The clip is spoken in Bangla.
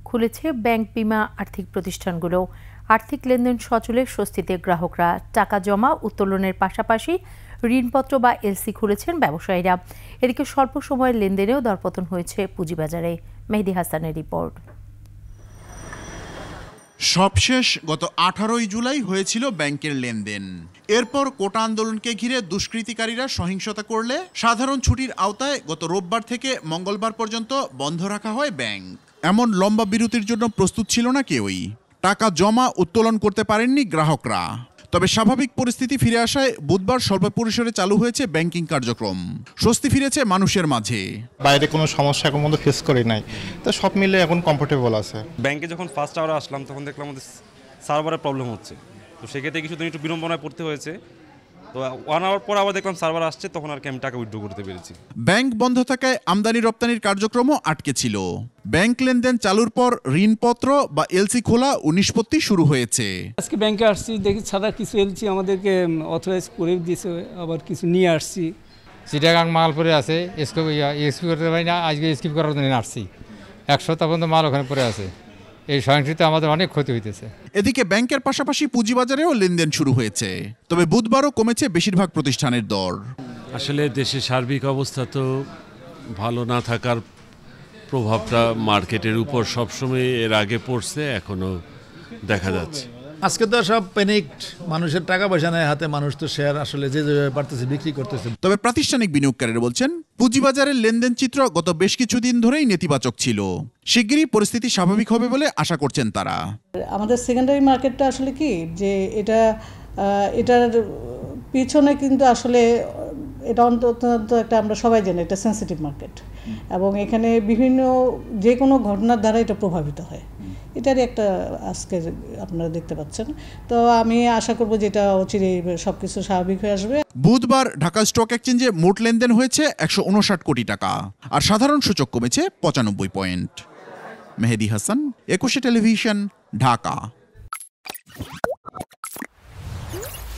খুলেছে ব্যাংক, বিমা, আর্থিক প্রতিষ্ঠানগুলো। আর্থিক লেনদেন সচলে স্বস্তিতে গ্রাহকরা টাকা জমা উত্তোলনের পাশাপাশি ঋণপত্র বা এলসি খুলেছেন ব্যবসায়ীরা। এদিকে স্বল্প সময়ের লেনদেনেও দরপতন হয়েছে পুঁজিবাজারে। মেহেদী হাসানের রিপোর্ট। সবশেষ গত 18 জুলাই হয়েছিল ব্যাংকের লেনদেন। এরপর কোটা আন্দোলনকে ঘিরে দুষ্কৃতিকারীরা সহিংসতা করলে সাধারণ ছুটির আওতায় গত রোববার থেকে মঙ্গলবার পর্যন্ত বন্ধ রাখা হয় ব্যাংক। এমন লম্বা বিরতির জন্য প্রস্তুত ছিল না কেউই। টাকা জমা উত্তোলন করতে পারেননি গ্রাহকরা। তবে স্বাভাবিক পরিস্থিতি ফিরে আসায় বুধবার স্বল্প পরিসরে চালু হয়েছে ব্যাংকিং কার্যক্রম। স্বস্তি ফিরেছে মানুষের মাঝে। বাইরে কোনো সমস্যা এখন পর্যন্ত ফেস করি নাই, তো সব মিলে এখন কমফোর্টেবল আছে। ব্যাংকে যখন ফার্স্ট আওয়ারে আসলাম তখন দেখলাম আমাদের সার্ভারের প্রবলেম হচ্ছে, তো সেক্ষেত্রে কিছুদিন একটু বিড়ম্বনায় পড়তে হয়েছে। তো 1 আওয়ার পর আবার দেখলাম সার্ভার আসছে, তখন আর কি আমি টাকা উইথড্র করতে পেরেছি। ব্যাংক বন্ধ থাকায় আমদানি রপ্তানির কার্যক্রমও আটকে ছিল। ব্যাংক লেনদেন চালুর পর ঋণপত্র বা এলসি খোলা ও নিষ্পত্তি শুরু হয়েছে। আজকে ব্যাংকে আসছি, দেখি ছাড়া কিছু এলসি আমাদেরকে অথরাইজ করে দিয়েছে, আবার কিছু নিয়ে আসছি। চিটাগাং মাল পরে আছে, স্কিপ করতে পারি না, আজকে স্কিপ করার জন্য আসছি। 1 সপ্তাহ পর্যন্ত মাল ওখানে পড়ে আছে। এই সহিংসতা আমাদের অনেক ক্ষতি হইতেছে। এদিকে ব্যাংকের পাশাপাশি পুঁজিবাজারেও লেনদেন শুরু হয়েছে, তবে বুধবারও কমেছে বেশিরভাগ প্রতিষ্ঠানের দর। আসলে দেশের সার্বিক অবস্থা তো ভালো না থাকার প্রভাবটা মার্কেটের উপর সবসময় এর আগে পড়ছে, এখনো দেখা যাচ্ছে। আজকে তো সব প্যানিকড, মানুষের টাকা পয়সা নেই হাতে, মানুষ তো শেয়ার আসলে যে পারতেছে বিক্রি করতেছে। তবে প্রাতিষ্ঠানিক বিনিয়োগকারীরা বলছেন পুঁজিবাজারের লেনদেন চিত্র গত বেশ কিছুদিন ধরেই নেতিবাচক ছিল। শিগগিরই পরিস্থিতি স্বাভাবিক হবে বলে আশা করছেন তারা। আমাদের সেকেন্ডারি মার্কেটটা আসলে কি যে এটার পিছনে কিন্তু আসলে এটা অন্তত একটা, আমরা সবাই জানি এটা সেন্সিটিভ মার্কেট, এবং এখানে বিভিন্ন যে কোনো ঘটনার দ্বারা এটা প্রভাবিত হয়। এটারই একটা আজকে আপনারা দেখতে পাচ্ছেন। তো আমি আশা করব যে এটা অচিরেই সবকিছু স্বাভাবিক হয়ে আসবে। বুধবার ঢাকা স্টক এক্সচেঞ্জে মোট লেনদেন হয়েছে 159 কোটি টাকা, আর সাধারণ সূচক কমেছে 95 পয়েন্ট। মেহেদী হাসান, 21 টেলিভিশন, ঢাকা।